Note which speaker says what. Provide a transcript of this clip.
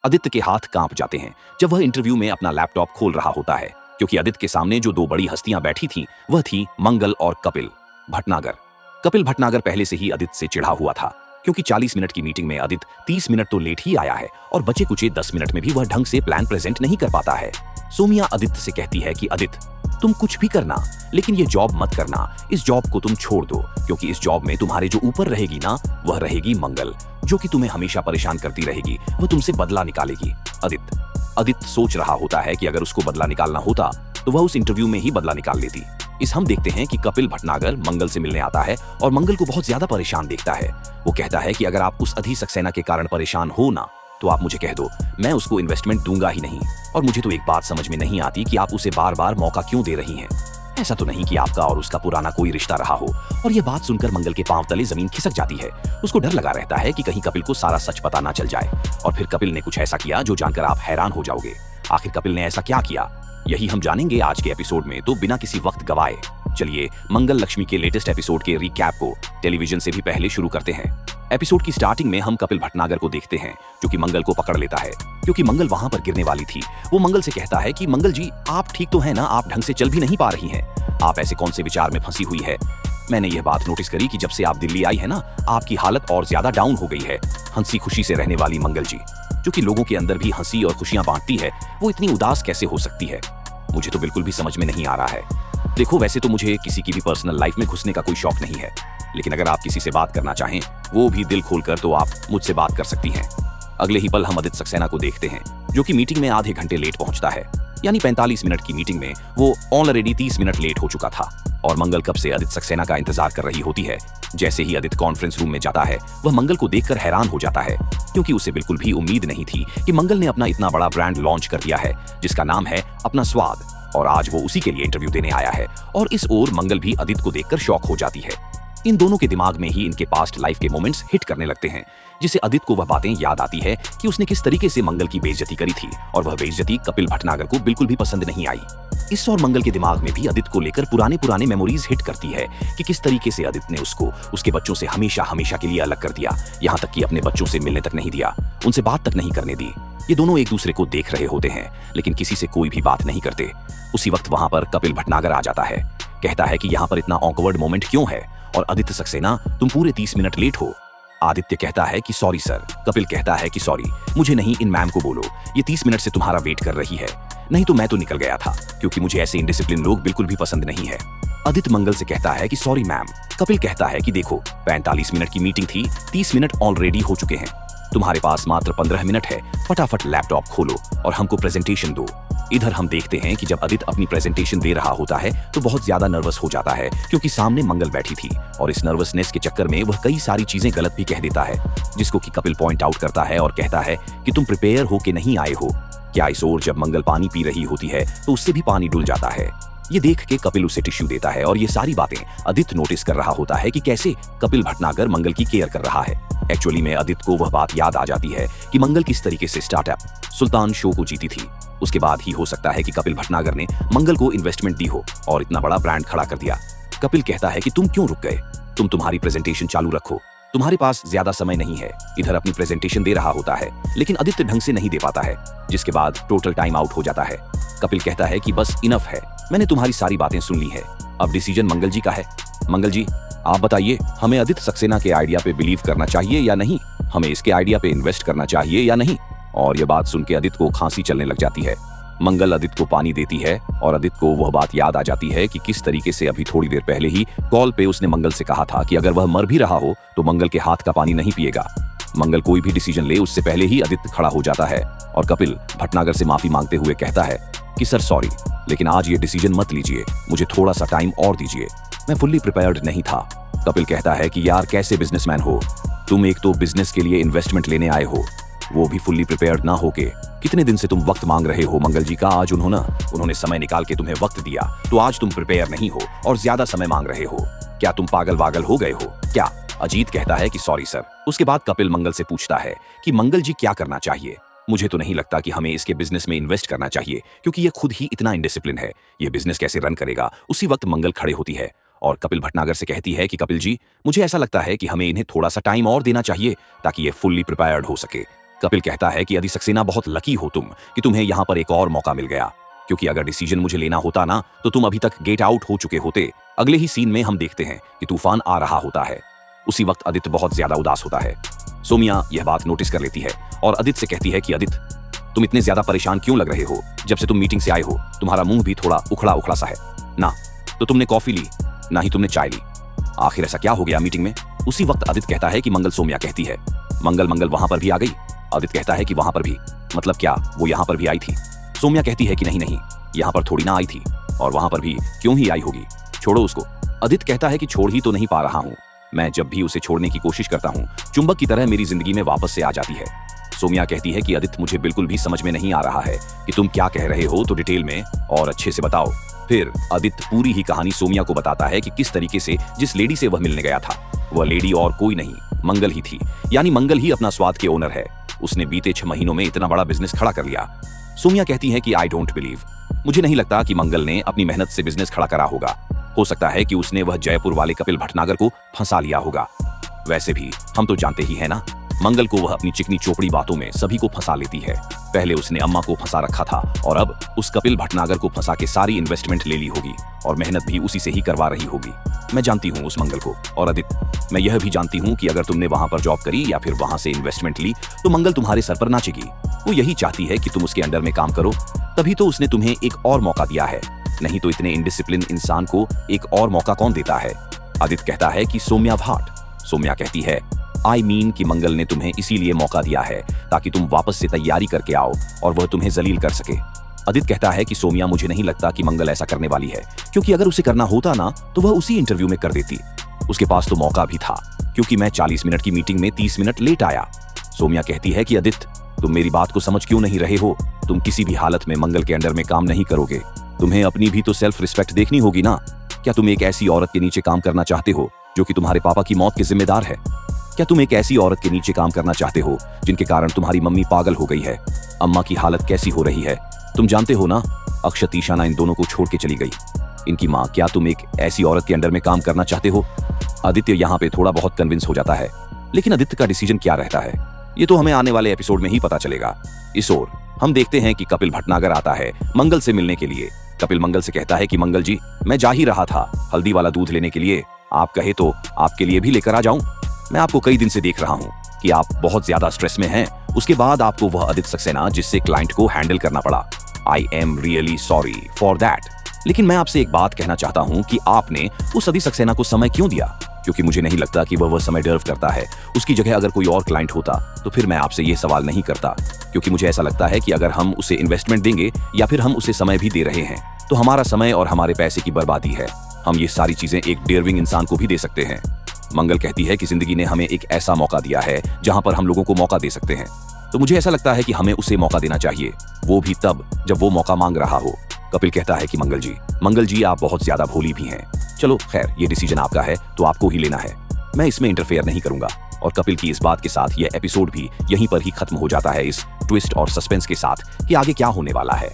Speaker 1: आदित्य के हाथ कांप जाते हैं जब वह इंटरव्यू में अपना लैपटॉप खोल रहा होता है, क्योंकि आदित्य के सामने जो दो बड़ी हस्तियां बैठी थीं वह थी मंगल और कपिल भटनागर। कपिल भटनागर पहले से ही आदित्य से चिढ़ा हुआ था, क्योंकि 40 मिनट की मीटिंग में आदित्य 30 मिनट तो लेट ही आया है और बचे कुचे 10 मिनट में भी वह ढंग से प्लान प्रेजेंट नहीं कर पाता है। सोमिया आदित्य से कहती है कि आदित्य, तुम कुछ भी करना, लेकिन ये जॉब मत करना, इस जॉब को तुम छोड़ दो, क्योंकि इस जॉब में तुम्हारे जो ऊपर रहेगी ना, वह रहेगी मंगल, जो कि तुम्हें हमेशा परेशान करती रहेगी, वह तुमसे बदला निकालेगी। आदित्य सोच रहा होता है कि अगर उसको बदला निकालना होता तो वह उस इंटरव्यू में ही बदला निकाल लेती। हम देखते हैं कि कपिल भटनागर मंगल से मिलने आता है और मंगल को बहुत ज्यादा परेशान देखता है। वो कहता है कि अगर आप उस अधि सक्सेना के कारण परेशान हो ना, तो आप मुझे कह दो, मैं उसको इन्वेस्टमेंट दूंगा ही नहीं। और मुझे तो एक बात समझ में नहीं आती कि आप उसे बार बार मौका क्यों दे रही हैं। ऐसा तो नहीं कि आपका और उसका पुराना कोई रिश्ता रहा हो। और यह बात सुनकर मंगल के पांव तले जमीन खिसक जाती है। उसको डर लगा रहता है कि कहीं कपिल को सारा सच पता ना चल जाए। और फिर कपिल ने कुछ ऐसा किया जो जानकर आप हैरान हो जाओगे। आखिर कपिल ने ऐसा क्या किया, यही हम जानेंगे आज के एपिसोड में। तो बिना किसी वक्त गवाए चलिए मंगल लक्ष्मी के लेटेस्ट एपिसोड के रिकैप को टेलीविजन से भी पहले शुरू करते हैं। एपिसोड की स्टार्टिंग में हम कपिल भटनागर को देखते हैं, जो कि मंगल को पकड़ लेता है, क्योंकि मंगल वहां पर गिरने वाली थी। वो मंगल से कहता है कि मंगल जी, आप ठीक तो हैं ना, आप ढंग से चल भी नहीं पा रही हैं, आप ऐसे कौन से विचार में फंसी हुई है। मैंने यह बात नोटिस करी कि जब से आप दिल्ली आई है ना, आपकी हालत और ज्यादा डाउन हो गई है। हंसी खुशी से रहने वाली मंगल जी, जो कि लोगों के अंदर भी हंसी और खुशियां बांटती है, वो इतनी उदास कैसे हो सकती है, मुझे तो बिल्कुल भी समझ में नहीं आ रहा है। देखो, वैसे तो मुझे किसी की भी पर्सनल लाइफ में घुसने का कोई शौक नहीं है, लेकिन अगर आप किसी से बात करना चाहें, वो भी दिल खोलकर, तो आप मुझसे बात कर सकती हैं। अगले ही पल हम आदित्य सक्सेना को देखते हैं, जो कि मीटिंग में आधे घंटे लेट पहुंचता है। यानी 45 मिनट की मीटिंग में वो ऑलरेडी 30 मिनट लेट हो चुका था। और मंगल कब से आदित्य सक्सेना का इंतजार कर रही होती है। जैसे ही आदित्य कॉन्फ्रेंस रूम में जाता है, वह मंगल को देखकर हैरान हो जाता है, क्योंकि उसे बिल्कुल भी उम्मीद नहीं थी कि मंगल ने अपना इतना बड़ा ब्रांड लॉन्च कर दिया है, जिसका नाम है अपना स्वाद। और आज वो उसी के लिए इंटरव्यू देने आया है। और इस ओर मंगल भी आदित्य को देखकर शॉक हो जाती है। इन दोनों के दिमाग में ही इनके पास्ट लाइफ के मोमेंट्स हिट करने लगते हैं, जिससे आदित्य को वह बातें याद आती है कि उसने किस तरीके से मंगल की बेइज्जती करी थी। और वह बेइज्जती कपिल भटनागर को बिल्कुल भी पसंद नहीं आई। इस और मंगल के दिमाग में भी आदित्य को लेकर पुराने मेमोरीज हिट करती है कि किस तरीके से आदित्य ने उसको उसके बच्चों से हमेशा के लिए अलग कर दिया। यहाँ तक कि अपने बच्चों से मिलने तक नहीं दिया, उनसे बात तक नहीं करने दी। ये दोनों एक दूसरे को देख रहे होते हैं, लेकिन किसी से कोई भी बात नहीं करते। उसी वक्त वहां पर कपिल भटनागर आ जाता है, कहता है कि यहाँ पर इतना ऑकवर्ड मोमेंट क्यों है, और आदित्य सक्सेना, तुम पूरे 30 मिनट लेट हो। आदित्य कहता है कि सॉरी सर। कपिल कहता है कि सॉरी, मुझे नहीं, इन मैम को बोलो, ये 30 मिनट से तुम्हारा वेट कर रही है, नहीं तो मैं तो निकल गया था, क्योंकि मुझे ऐसे इनडिसिप्लिन लोग बिल्कुल भी पसंद नहीं है। आदित्य मंगल से कहता है कि सॉरी मैम। कपिल कहता है कि देखो, 45 मिनट की मीटिंग थी, 30 मिनट ऑलरेडी हो चुके हैं, तुम्हारे पास मात्र 15 मिनट है, फटाफट लैपटॉप खोलो और हमको प्रेजेंटेशन दो। इधर हम देखते हैं कि जब आदित्य अपनी प्रेजेंटेशन दे रहा होता है तो बहुत ज्यादा नर्वस हो जाता है, क्योंकि सामने मंगल बैठी थी। और इस नर्वसनेस के चक्कर में वह कई सारी चीजें गलत भी कह देता है, जिसको कि कपिल पॉइंट आउट करता है और कहता है कि तुम प्रिपेयर हो के नहीं आए हो क्या। इस ओर जब मंगल पानी पी रही होती है तो उससे भी पानी डुल जाता है। ये देख के कपिल उसे टिश्यू देता है और ये सारी बातें आदित्य नोटिस कर रहा होता है कि कैसे कपिल भटनागर मंगल की केयर कर रहा है। एक्चुअली में आदित्य को वह बात याद आ जाती है कि मंगल किस तरीके से स्टार्टअप सुल्तान शो को जीती थी। उसके बाद ही हो सकता है कि कपिल भटनागर ने मंगल को इन्वेस्टमेंट दी हो और इतना बड़ा ब्रांड खड़ा कर दिया। कपिल कहता है कि तुम क्यों रुक गए, तुम तुम्हारी प्रेजेंटेशन चालू रखो, तुम्हारे पास ज्यादा समय नहीं है। इधर अपनी प्रेजेंटेशन दे रहा होता है, लेकिन आदित्य ढंग से नहीं दे पाता है, जिसके बाद टोटल टाइम आउट हो जाता है। कपिल कहता है कि बस इनफ है, मैंने तुम्हारी सारी बातें सुन ली है, अब डिसीजन मंगल जी का है। मंगल जी, आप बताइए, हमें आदित्य सक्सेना के आइडिया पे बिलीव करना चाहिए या नहीं, हमें इसके आइडिया पे इन्वेस्ट करना चाहिए या नहीं। और यह बात सुन के आदित्य को खांसी चलने लग जाती है। मंगल आदित्य को पानी देती है और आदित्य को वह बात याद आ जाती है कि किस तरीके से अभी थोड़ी देर पहले ही कॉल पे उसने मंगल से कहा था कि अगर वह मर भी रहा हो तो मंगल के हाथ का पानी नहीं पिएगा। मंगल कोई भी डिसीजन ले उससे पहले ही आदित्य खड़ा हो जाता है और कपिल भटनागर से माफी मांगते हुए कहता है कि सर सॉरी, लेकिन आज ये डिसीजन मत लीजिए, मुझे थोड़ा सा टाइम और दीजिए, मैं फुल्ली प्रिपेयर्ड नहीं था। कपिल कहता है कि यार कैसे बिजनेसमैन हो तुम, एक तो बिजनेस के लिए इन्वेस्टमेंट लेने आए हो, वो भी फुल्ली प्रिपेयर्ड ना होके। कितने दिन से तुम वक्त मांग रहे हो मंगल जी का, आज उन्होंने समय निकाल के तुम्हें वक्त दिया, तो आज तुम प्रिपेयर नहीं हो और ज्यादा समय मांग रहे हो। क्या तुम पागल वागल हो गए हो क्या। अजीत कहता है कि सॉरी सर। उसके बाद कपिल मंगल से पूछता है कि मंगल जी क्या करना चाहिए। मुझे तो नहीं लगता कि हमें इसके बिजनेस में इन्वेस्ट करना चाहिए, क्योंकि ये खुद ही इतना इनडिसिप्लिन है, ये बिजनेस कैसे रन करेगा। उसी वक्त मंगल खड़े होती है और कपिल भटनागर से कहती है कि कपिल जी, मुझे ऐसा लगता है कि हमें इन्हें थोड़ा सा टाइम और देना चाहिए ताकि ये फुल्ली प्रिपेयर्ड हो सके। कपिल कहता है कि अदिति सक्सेना बहुत लकी हो तुम कि तुम्हें यहाँ पर एक और मौका मिल गया, क्योंकि अगर डिसीजन मुझे लेना होता ना तो तुम अभी तक गेट आउट हो चुके होते। अगले ही सीन में हम देखते हैं कि तूफान आ रहा होता है। उसी वक्त आदित्य बहुत ज्यादा उदास होता है। सोमिया यह बात नोटिस कर लेती है और आदित्य से कहती है कि आदित्य, तुम इतने ज्यादा परेशान क्यों लग रहे हो? जब से तुम मीटिंग से आए हो तुम्हारा मुंह भी थोड़ा उखड़ा उखड़ा सा है ना। तो तुमने कॉफी ली ना ही तुमने चाय ली, आखिर ऐसा क्या हो गया मीटिंग में? उसी वक्त आदित्य कहता है कि मंगल। सोमिया कहती है मंगल वहां पर भी आ गई? आदित्य कहता है कि वहां पर भी मतलब क्या, वो यहाँ पर भी आई थी? सोमिया कहती है कि नहीं, यहाँ पर थोड़ी ना आई थी, और वहां पर भी क्यों ही आई होगी, छोड़ो उसको। आदित्य कहता है कि छोड़ ही तो नहीं पा रहा हूँ, मैं जब भी उसे छोड़ने की कोशिश करता हूँ चुंबक की तरह मेरी जिंदगी में वापस से आ जाती है। सोमिया कहती है कि आदित्य, मुझे बिल्कुल भी समझ में नहीं आ रहा है कि तुम क्या कह रहे हो, तो डिटेल में और अच्छे से बताओ। फिर आदित्य पूरी ही कहानी सोमिया को बताता है कि किस तरीके से जिस लेडी से वह मिलने गया था, वह लेडी और कोई नहीं मंगल ही थी। यानी मंगल ही अपना स्वाद के ओनर है। उसने बीते 6 महीनों में इतना बड़ा बिजनेस खड़ा कर लिया। सोमिया कहती है कि आई डोंट बिलीव, मुझे नहीं लगता कि मंगल ने अपनी मेहनत से बिजनेस खड़ा करा होगा। हो सकता है कि उसने वह जयपुर वाले कपिल भटनागर को फंसा लिया होगा। वैसे भी हम तो जानते ही है ना, मंगल को वह अपनी चिकनी चोपड़ी बातों में सभी को फंसा लेती है। पहले उसने अम्मा को फंसा रखा था और अब उस कपिल भटनागर को फंसा के सारी इन्वेस्टमेंट ले ली होगी और मेहनत भी उसी से ही करवा रही होगी। मैं जानती हूँ उस मंगल को। और आदित्य, मैं यह भी जानती हूँ कि अगर तुमने वहां पर जॉब करी या फिर वहां से इन्वेस्टमेंट ली तो मंगल तुम्हारे सर पर नाचेगी। वो यही चाहती है कि तुम उसके अंडर में काम करो, तभी तो उसने तुम्हें एक और मौका दिया है। नहीं तो इतने इनडिसिप्लिन इंसान को एक और मौका कौन देता है? आदित्य कहता है कि सोमिया भाट। सोमिया कहती है आई मीन कि मंगल ने तुम्हें इसीलिए मौका दिया है ताकि तुम वापस से तैयारी करके आओ और वह तुम्हें जलील कर सके। आदित्य कहता है कि सोमिया, मुझे नहीं लगता कि मंगल ऐसा करने वाली है, क्योंकि अगर उसे करना होता ना तो वह उसी इंटरव्यू में कर देती। उसके पास तो मौका भी था, क्योंकि मैं 40 मिनट की मीटिंग में 30 मिनट लेट आया। सोमिया कहती है कि आदित्य, तुम मेरी बात को समझ क्यों नहीं रहे हो? तुम किसी भी हालत में मंगल के अंडर में काम नहीं करोगे। तुम्हें अपनी भी तो सेल्फ रिस्पेक्ट देखनी होगी ना। क्या तुम एक ऐसी औरत के नीचे काम करना चाहते हो जो कि तुम्हारे पापा की मौत के जिम्मेदार है? क्या तुम एक ऐसी औरत के नीचे काम करना चाहते हो जिनके कारण तुम्हारी मम्मी पागल हो गई है? अम्मा की हालत कैसी हो रही है तुम जानते हो ना। अक्षत ईशाना इन दोनों को छोड़ के चली गई, इनकी माँ। क्या तुम एक ऐसी औरत के अंडर में काम करना चाहते हो? आदित्य यहाँ पे थोड़ा बहुत कन्विंस हो जाता है, लेकिन आदित्य का डिसीजन क्या रहता है ये तो हमें आने वाले एपिसोड में ही पता चलेगा। इस ओर हम देखते हैं कि कपिल भटनागर आता है मंगल से मिलने के लिए। कपिल मंगल से कहता है कि मंगल जी, मैं जा ही रहा था हल्दी वाला दूध लेने के लिए, आप कहे तो आपके लिए भी लेकर आ जाऊं। मैं आपको कई दिन से देख रहा हूं कि आप बहुत ज्यादा स्ट्रेस में हैं। उसके बाद आपको वह आदित्य सक्सेना जिससे क्लाइंट को हैंडल करना पड़ा, I am really sorry for that. लेकिन मैं आपसे एक बात कहना चाहता हूं कि आपने उस आदित्य सक्सेना को समय क्यों दिया? क्योंकि मुझे नहीं लगता कि वह समय डिजर्व करता है। उसकी जगह अगर कोई और क्लाइंट होता तो फिर मैं आपसे ये सवाल नहीं करता, क्योंकि मुझे ऐसा लगता है कि अगर हम उसे इन्वेस्टमेंट देंगे या फिर हम उसे समय भी दे रहे हैं तो हमारा समय और हमारे पैसे की बर्बादी है। हम ये सारी चीजें एक डेयरिंग इंसान को भी दे सकते हैं। मंगल कहती है कि जिंदगी ने हमें एक ऐसा मौका दिया है जहां पर हम लोगों को मौका दे सकते हैं, तो मुझे ऐसा लगता है कि हमें उसे मौका देना चाहिए, वो भी तब जब वो मौका मांग रहा हो। कपिल कहता है कि मंगल जी आप बहुत ज्यादा भोली भी हैं। चलो खैर, ये डिसीजन आपका है तो आपको ही लेना है, मैं इसमें इंटरफेयर नहीं करूंगा। और कपिल की इस बात के साथ यह एपिसोड भी यहीं पर ही खत्म हो जाता है, इस ट्विस्ट और सस्पेंस के साथ कि आगे क्या होने वाला है।